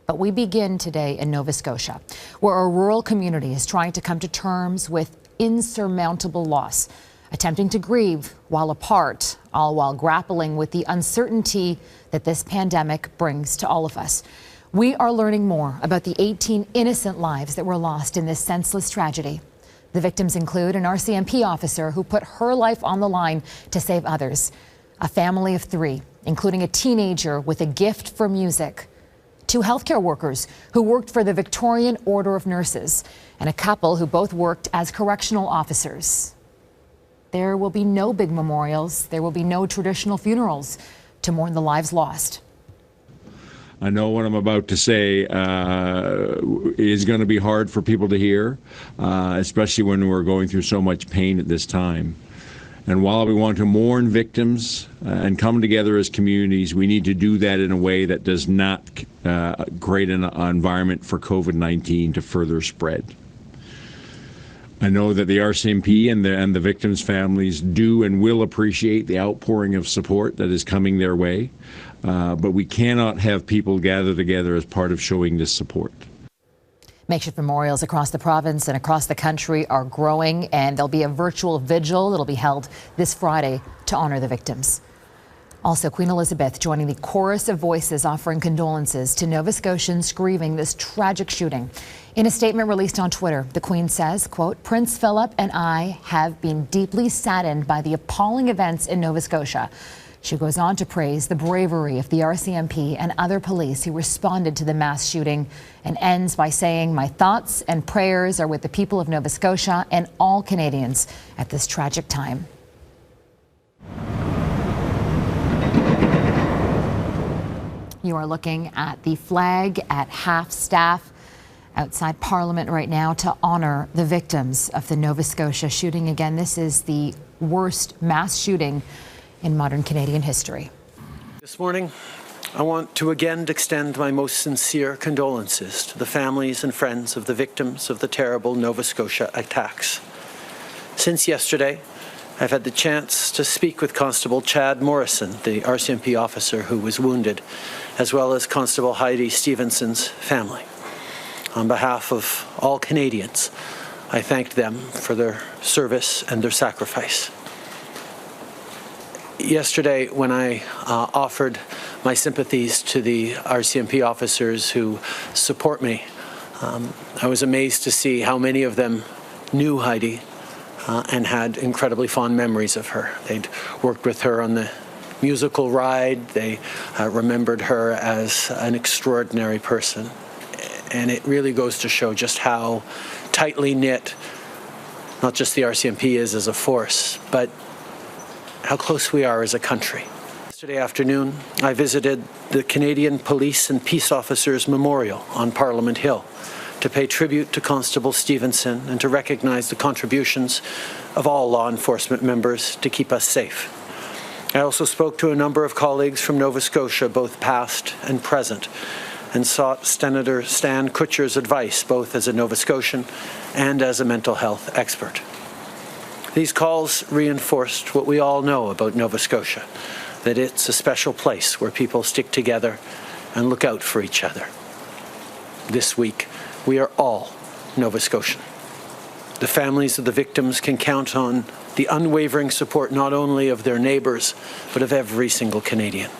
But we begin today in Nova Scotia, where a rural community is trying to come to terms with insurmountable loss, attempting to grieve while apart, all while grappling with the uncertainty that this pandemic brings to all of us. We are learning more about the 18 innocent lives that were lost in this senseless tragedy. The victims include an RCMP officer who put her life on the line to save others, a family of 3, including a teenager with a gift for music, 2 healthcare workers who worked for the Victorian Order of Nurses, and a couple who both worked as correctional officers. There will be no big memorials. There will be no traditional funerals to mourn the lives lost. I know what I'm about to say is going to be hard for people to hear, especially when we're going through so much pain at this time. And while we want to mourn victims and come together as communities, we need to do that in a way that does not create an environment for COVID-19 to further spread. I know that the RCMP and the victims' families do and will appreciate the outpouring of support that is coming their way, but we cannot have people gather together as part of showing this support. Makeshift memorials across the province and across the country are growing, and there'll be a virtual vigil that'll be held this Friday to honor the victims. Also, Queen Elizabeth joining the chorus of voices offering condolences to Nova Scotians grieving this tragic shooting. In a statement released on Twitter, the Queen says, quote, "Prince Philip and I have been deeply saddened by the appalling events in Nova Scotia." She goes on to praise the bravery of the RCMP and other police who responded to the mass shooting, and ends by saying, "My thoughts and prayers are with the people of Nova Scotia and all Canadians at this tragic time." You are looking at the flag at half-staff outside Parliament right now to honor the victims of the Nova Scotia shooting. Again, this is the worst mass shooting in modern Canadian history. This morning, I want to again extend my most sincere condolences to the families and friends of the victims of the terrible Nova Scotia attacks. Since yesterday, I've had the chance to speak with Constable Chad Morrison, the RCMP officer who was wounded, as well as Constable Heidi Stevenson's family. On behalf of all Canadians, I thanked them for their service and their sacrifice. Yesterday, when I offered my sympathies to the RCMP officers who support me, I was amazed to see how many of them knew Heidi and had incredibly fond memories of her. They'd worked with her on the musical ride. They remembered her as an extraordinary person. And it really goes to show just how tightly knit not just the RCMP is as a force, but how close we are as a country. Yesterday afternoon, I visited the Canadian Police and Peace Officers Memorial on Parliament Hill to pay tribute to Constable Stevenson and to recognize the contributions of all law enforcement members to keep us safe. I also spoke to a number of colleagues from Nova Scotia, both past and present, and sought Senator Stan Kutcher's advice, both as a Nova Scotian and as a mental health expert. These calls reinforced what we all know about Nova Scotia, that it's a special place where people stick together and look out for each other. This week, we are all Nova Scotian. The families of the victims can count on the unwavering support not only of their neighbours, but of every single Canadian.